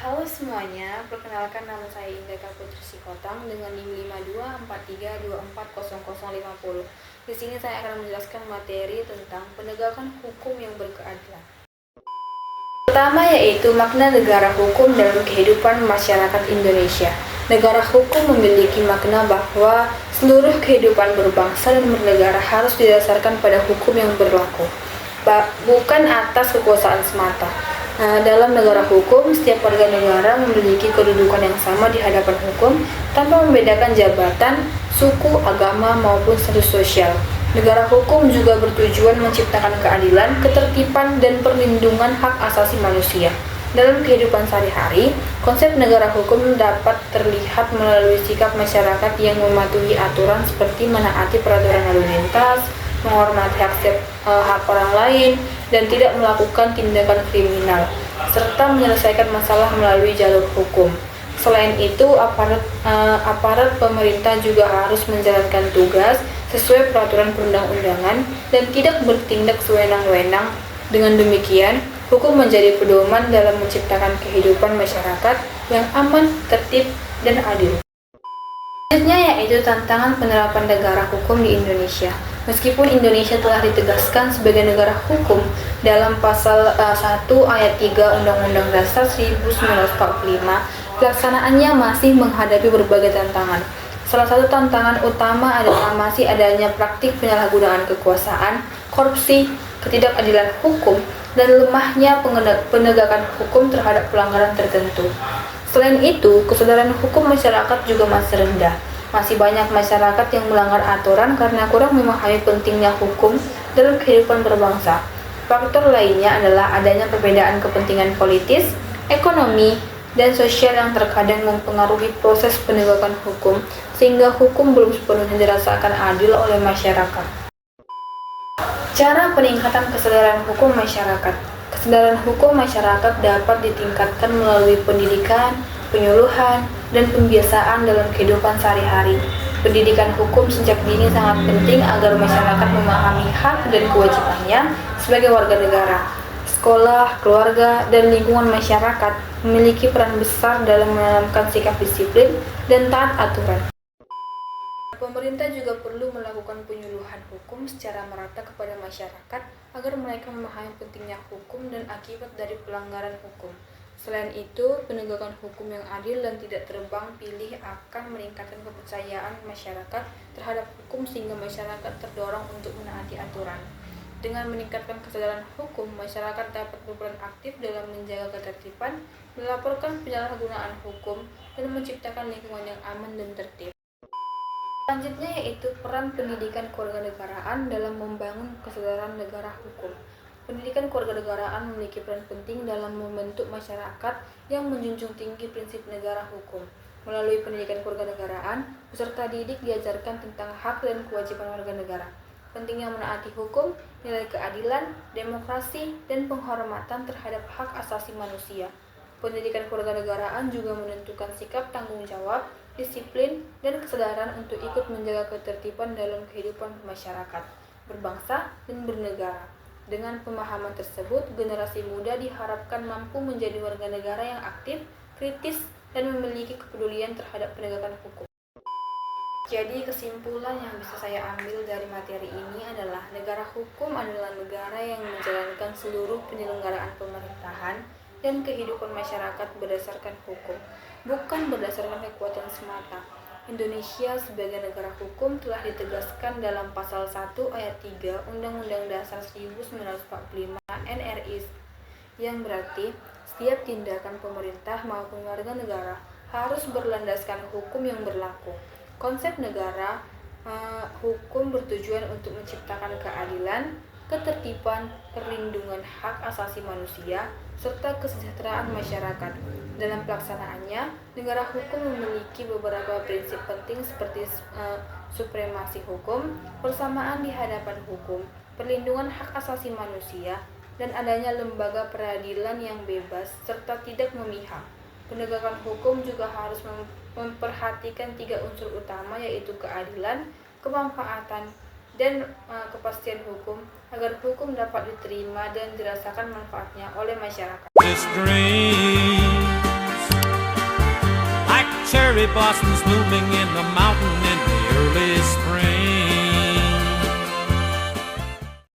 Halo semuanya, perkenalkan nama saya Indra Putri Sikotang dengan NIM 5243240050. Di sini saya akan menjelaskan materi tentang penegakan hukum yang berkeadilan. Pertama yaitu makna negara hukum dalam kehidupan masyarakat Indonesia. Negara hukum memiliki makna bahwa seluruh kehidupan berbangsa dan bernegara harus didasarkan pada hukum yang berlaku, bukan atas kekuasaan semata. Dalam negara hukum, setiap warga negara memiliki kedudukan yang sama di hadapan hukum tanpa membedakan jabatan, suku, agama, maupun status sosial. Negara hukum juga bertujuan menciptakan keadilan, ketertiban, dan perlindungan hak asasi manusia. Dalam kehidupan sehari-hari, konsep negara hukum dapat terlihat melalui sikap masyarakat yang mematuhi aturan seperti menaati peraturan lalu lintas, menghormati hak orang lain, dan tidak melakukan tindakan kriminal, serta menyelesaikan masalah melalui jalur hukum. Selain itu, aparat pemerintah juga harus menjalankan tugas sesuai peraturan perundang-undangan dan tidak bertindak sewenang-wenang. Dengan demikian, hukum menjadi pedoman dalam menciptakan kehidupan masyarakat yang aman, tertib, dan adil. Selanjutnya yaitu tantangan penerapan negara hukum di Indonesia. Meskipun Indonesia telah ditegaskan sebagai negara hukum dalam pasal 1 ayat 3 Undang-Undang Dasar 1945, pelaksanaannya masih menghadapi berbagai tantangan. Salah satu tantangan utama adalah masih adanya praktik penyalahgunaan kekuasaan, korupsi, ketidakadilan hukum, dan lemahnya penegakan hukum terhadap pelanggaran tertentu. Selain itu, kesadaran hukum masyarakat juga masih rendah. Masih banyak masyarakat yang melanggar aturan karena kurang memahami pentingnya hukum dalam kehidupan berbangsa. Faktor lainnya adalah adanya perbedaan kepentingan politis, ekonomi, dan sosial yang terkadang mempengaruhi proses penegakan hukum, sehingga hukum belum sepenuhnya dirasakan adil oleh masyarakat. Cara peningkatan kesadaran hukum masyarakat. Kesadaran hukum masyarakat dapat ditingkatkan melalui pendidikan, penyuluhan, dan pembiasaan dalam kehidupan sehari-hari. Pendidikan hukum sejak dini sangat penting agar masyarakat memahami hak dan kewajibannya sebagai warga negara. Sekolah, keluarga, dan lingkungan masyarakat memiliki peran besar dalam menanamkan sikap disiplin dan taat aturan. Pemerintah juga perlu melakukan penyuluhan hukum secara merata kepada masyarakat agar mereka memahami pentingnya hukum dan akibat dari pelanggaran hukum. Selain itu, penegakan hukum yang adil dan tidak terbang pilih akan meningkatkan kepercayaan masyarakat terhadap hukum sehingga masyarakat terdorong untuk menaati aturan. Dengan meningkatkan kesadaran hukum, masyarakat dapat berperan aktif dalam menjaga ketertiban, melaporkan penyalahgunaan hukum, dan menciptakan lingkungan yang aman dan tertib. Selanjutnya yaitu peran pendidikan kewarganegaraan dalam membangun kesadaran negara hukum. Pendidikan kewarganegaraan memiliki peran penting dalam membentuk masyarakat yang menjunjung tinggi prinsip negara hukum. Melalui pendidikan kewarganegaraan, peserta didik diajarkan tentang hak dan kewajiban warga negara, pentingnya menaati hukum, nilai keadilan, demokrasi, dan penghormatan terhadap hak asasi manusia. Pendidikan kewarganegaraan juga menentukan sikap tanggung jawab, disiplin, dan kesadaran untuk ikut menjaga ketertiban dalam kehidupan masyarakat, berbangsa, dan bernegara. Dengan pemahaman tersebut, generasi muda diharapkan mampu menjadi warga negara yang aktif, kritis, dan memiliki kepedulian terhadap penegakan hukum. Jadi kesimpulan yang bisa saya ambil dari materi ini adalah negara hukum adalah negara yang menjalankan seluruh penyelenggaraan pemerintahan dan kehidupan masyarakat berdasarkan hukum, bukan berdasarkan kekuatan semata. Indonesia sebagai negara hukum telah ditegaskan dalam pasal 1 ayat 3 Undang-Undang Dasar 1945 NRI, yang berarti setiap tindakan pemerintah maupun warga negara harus berlandaskan hukum yang berlaku. Konsep negara hukum bertujuan untuk menciptakan keadilan, ketertiban, perlindungan hak asasi manusia, serta kesejahteraan masyarakat. Dalam pelaksanaannya, negara hukum memiliki beberapa prinsip penting seperti supremasi hukum, persamaan di hadapan hukum, perlindungan hak asasi manusia, dan adanya lembaga peradilan yang bebas serta tidak memihak. Penegakan hukum juga harus memperhatikan 3 unsur utama yaitu keadilan, kemanfaatan, dan kepastian hukum agar hukum dapat diterima dan dirasakan manfaatnya oleh masyarakat. cherry blossoms blooming in the mountains.